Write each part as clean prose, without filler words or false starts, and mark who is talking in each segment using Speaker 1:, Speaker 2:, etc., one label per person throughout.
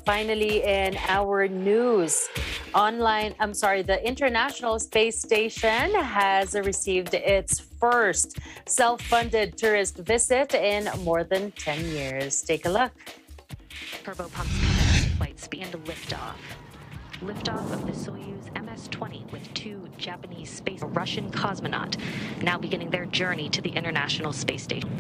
Speaker 1: finally in our news. The International Space Station has received its first self-funded tourist visit in more than 10 years. Take a look.
Speaker 2: Turbo pumps commence flight speed and liftoff. Liftoff of the Soyuz MS-20 with two Japanese space Russian cosmonaut now beginning their journey to the International Space Station.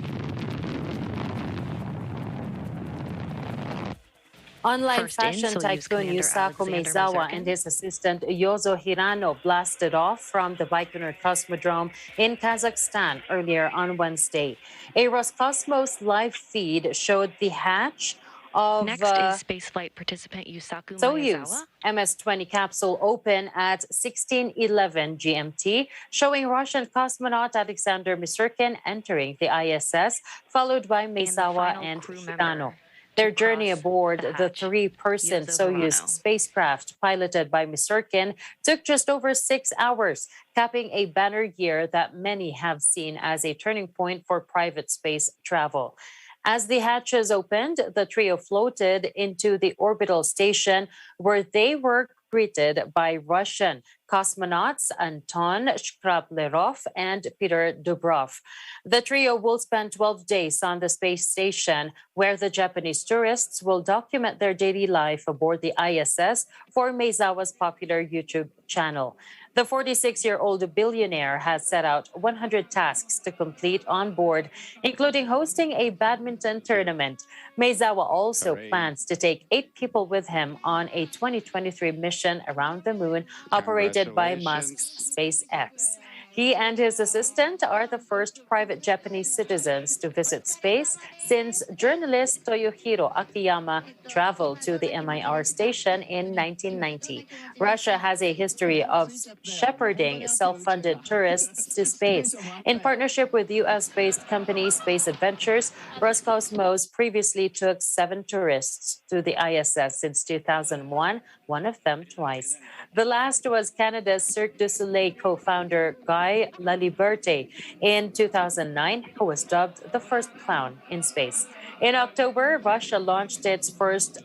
Speaker 1: Online fashion tycoon Yusaku Maezawa and his assistant Yozo Hirano blasted off from the Baikonur Cosmodrome in Kazakhstan earlier on Wednesday. A Roscosmos live feed showed the hatch of
Speaker 2: Next is spaceflight participant Yusaku
Speaker 1: Soyuz
Speaker 2: Maezawa.
Speaker 1: MS-20 capsule open at 16:11 GMT, showing Russian cosmonaut Alexander Misurkin entering the ISS, followed by Maezawa and Hirano. Their journey aboard the three-person Soyuz spacecraft, piloted by Misurkin, took just over 6 hours, capping a banner year that many have seen as a turning point for private space travel. As the hatches opened, the trio floated into the orbital station, where they were greeted by Russian cosmonauts Anton Shkraplerov and Peter Dubrov. The trio will spend 12 days on the space station, where the Japanese tourists will document their daily life aboard the ISS for Maezawa's popular YouTube channel. The 46-year-old billionaire has set out 100 tasks to complete on board, including hosting a badminton tournament. Maezawa also plans to take 8 people with him on a 2023 mission around the moon operated by Musk's SpaceX. He and his assistant are the first private Japanese citizens to visit space since journalist Toyohiro Akiyama traveled to the MIR station in 1990. Russia has a history of shepherding self-funded tourists to space. In partnership with US-based company Space Adventures, Roscosmos previously took 7 tourists to the ISS since 2001, one of them twice. The last was Canada's Cirque du Soleil co-founder Guy Laliberté in 2009, who was dubbed the first clown in space. In October, Russia launched its first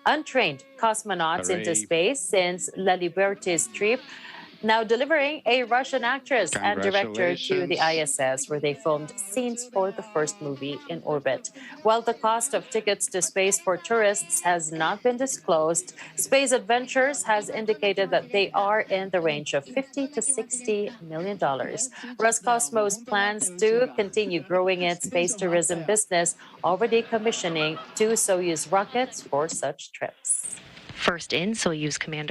Speaker 1: untrained cosmonauts into space since Laliberté's trip, now delivering a Russian actress and director to the ISS, where they filmed scenes for the first movie in orbit. While the cost of tickets to space for tourists has not been disclosed, Space Adventures has indicated that they are in the range of $50 to $60 million. Roscosmos plans to continue growing its space tourism business, already commissioning 2 Soyuz rockets for such trips.
Speaker 2: First in, Soyuz Commander